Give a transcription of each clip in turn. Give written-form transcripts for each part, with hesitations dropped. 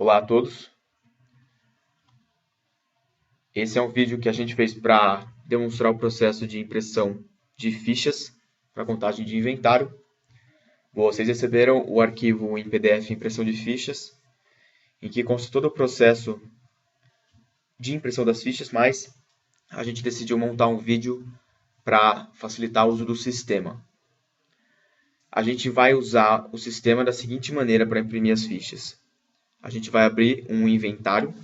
Olá a todos. Esse é um vídeo que a gente fez para demonstrar o processo de impressão de fichas para contagem de inventário. Vocês receberam o arquivo em PDF impressão de fichas, em que consta todo o processo de impressão das fichas, mas a gente decidiu montar um vídeo para facilitar o uso do sistema. A gente vai usar o sistema da seguinte maneira para imprimir as fichas. A gente vai abrir um inventário.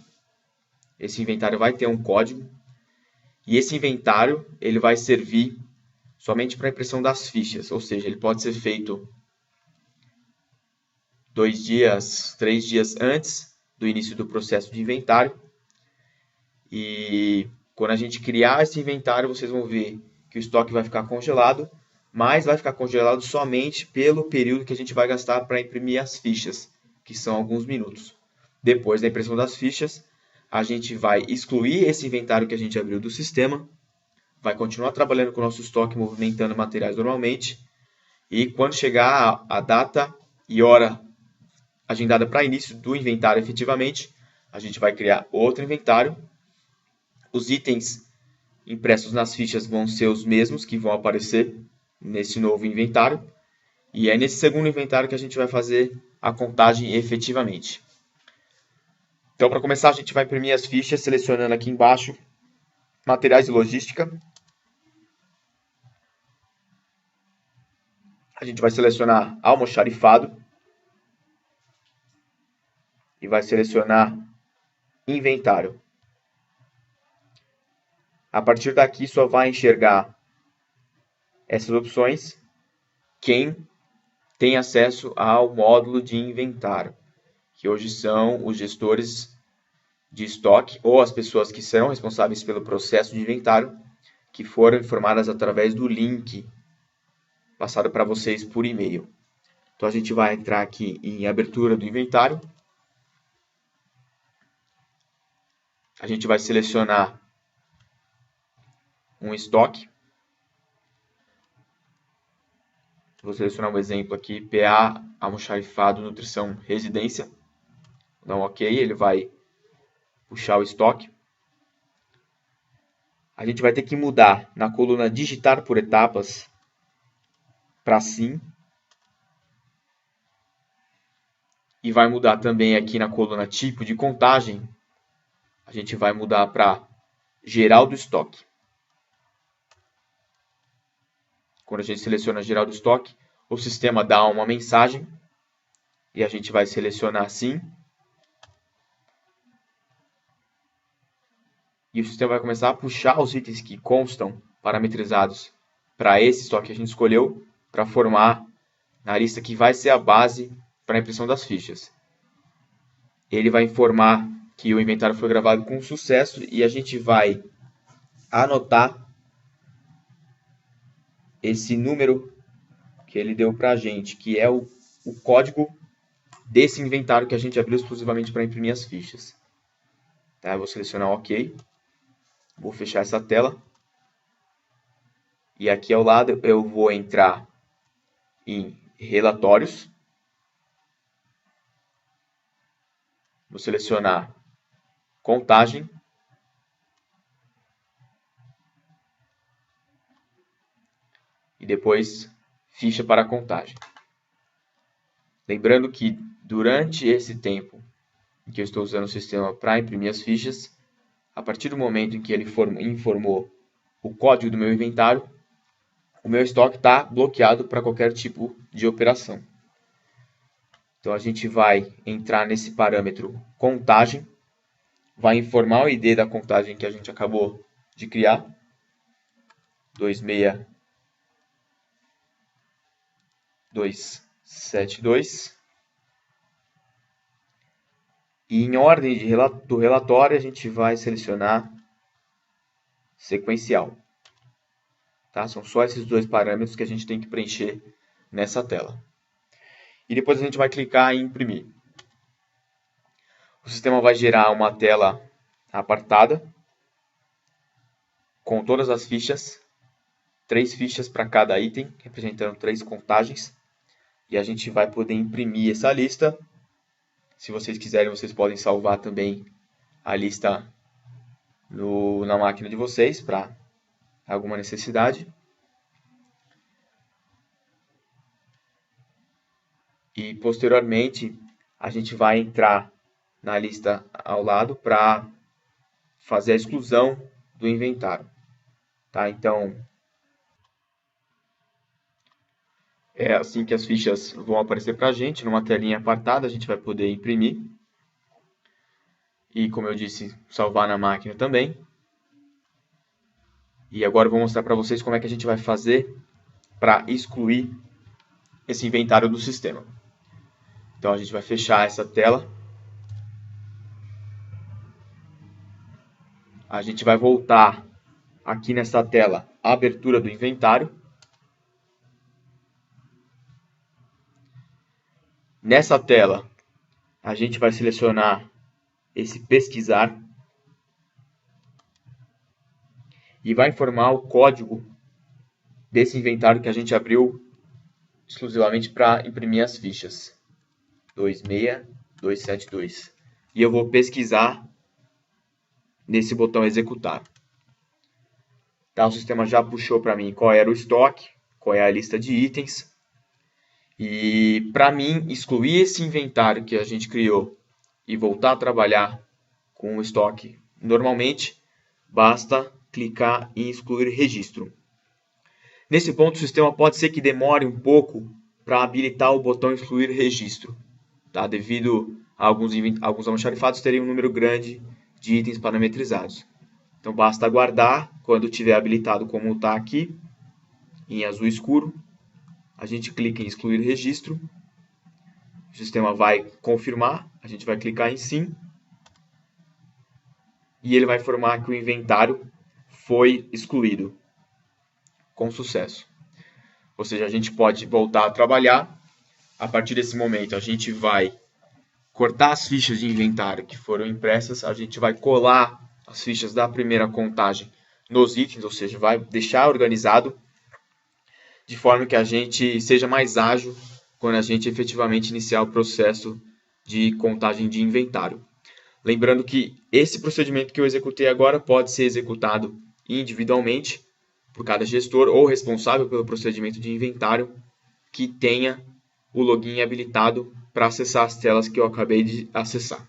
Esse inventário vai ter um código. E esse inventário ele vai servir somente para a impressão das fichas. Ou seja, ele pode ser feito 2 dias, 3 dias antes do início do processo de inventário. E quando a gente criar esse inventário, vocês vão ver que o estoque vai ficar congelado, mas vai ficar congelado somente pelo período que a gente vai gastar para imprimir as fichas, que são alguns minutos. Depois da impressão das fichas, a gente vai excluir esse inventário que a gente abriu do sistema, vai continuar trabalhando com o nosso estoque, movimentando materiais normalmente, e quando chegar a data e hora agendada para início do inventário efetivamente, a gente vai criar outro inventário. Os itens impressos nas fichas vão ser os mesmos que vão aparecer nesse novo inventário. E é nesse segundo inventário que a gente vai fazer a contagem efetivamente. Então, para começar, a gente vai imprimir as fichas, selecionando aqui embaixo materiais e logística. A gente vai selecionar almoxarifado e vai selecionar inventário. A partir daqui só vai enxergar essas opções quem tem acesso ao módulo de inventário, que hoje são os gestores de estoque ou as pessoas que são responsáveis pelo processo de inventário, que foram informadas através do link passado para vocês por e-mail. Então a gente vai entrar aqui em abertura do inventário. A gente vai selecionar um estoque. Vou selecionar um exemplo aqui, PA, almoxarifado, nutrição, residência. Vou dar um OK, ele vai puxar o estoque. A gente vai ter que mudar na coluna digitar por etapas para sim. E vai mudar também aqui na coluna tipo de contagem. A gente vai mudar para geral do estoque. Quando a gente seleciona geral do estoque, o sistema dá uma mensagem e a gente vai selecionar sim. E o sistema vai começar a puxar os itens que constam parametrizados para esse estoque que a gente escolheu, para formar na lista que vai ser a base para a impressão das fichas. Ele vai informar que o inventário foi gravado com sucesso e a gente vai anotar esse número que ele deu para a gente, que é o código desse inventário que a gente abriu exclusivamente para imprimir as fichas. Tá? Eu vou selecionar OK. Vou fechar essa tela. E aqui ao lado eu vou entrar em relatórios. Vou selecionar contagem. E depois ficha para contagem. Lembrando que durante esse tempo em que eu estou usando o sistema para imprimir as fichas, a partir do momento em que ele informou o código do meu inventário, o meu estoque está bloqueado para qualquer tipo de operação. Então a gente vai entrar nesse parâmetro contagem, vai informar o ID da contagem que a gente acabou de criar, 26272. E em ordem do relatório, a gente vai selecionar sequencial. Tá? São só esses dois parâmetros que a gente tem que preencher nessa tela. E depois a gente vai clicar em imprimir. O sistema vai gerar uma tela apartada com todas as fichas, 3 fichas para cada item, representando 3 contagens. E a gente vai poder imprimir essa lista Se vocês quiserem, vocês podem salvar também a lista na máquina de vocês para alguma necessidade. E posteriormente a gente vai entrar na lista ao lado para fazer a exclusão do inventário. Tá? Então, é assim que as fichas vão aparecer para a gente, numa telinha apartada, a gente vai poder imprimir. E, como eu disse, salvar na máquina também. E agora eu vou mostrar para vocês como é que a gente vai fazer para excluir esse inventário do sistema. Então, a gente vai fechar essa tela. A gente vai voltar aqui nessa tela a abertura do inventário. Nessa tela, a gente vai selecionar esse pesquisar e vai informar o código desse inventário que a gente abriu exclusivamente para imprimir as fichas. 26272. E eu vou pesquisar nesse botão executar. Tá, o sistema já puxou para mim qual era o estoque, qual é a lista de itens. E para mim excluir esse inventário que a gente criou e voltar a trabalhar com o estoque normalmente, basta clicar em excluir registro. Nesse ponto, o sistema pode ser que demore um pouco para habilitar o botão excluir registro, tá? Devido a alguns almoxarifados terem um número grande de itens parametrizados. Então basta aguardar, quando tiver habilitado como está aqui, em azul escuro, a gente clica em excluir registro, o sistema vai confirmar, a gente vai clicar em sim, e ele vai informar que o inventário foi excluído com sucesso. Ou seja, a gente pode voltar a trabalhar. A partir desse momento, a gente vai cortar as fichas de inventário que foram impressas, a gente vai colar as fichas da primeira contagem nos itens, ou seja, vai deixar organizado de forma que a gente seja mais ágil quando a gente efetivamente iniciar o processo de contagem de inventário. Lembrando que esse procedimento que eu executei agora pode ser executado individualmente por cada gestor ou responsável pelo procedimento de inventário que tenha o login habilitado para acessar as telas que eu acabei de acessar.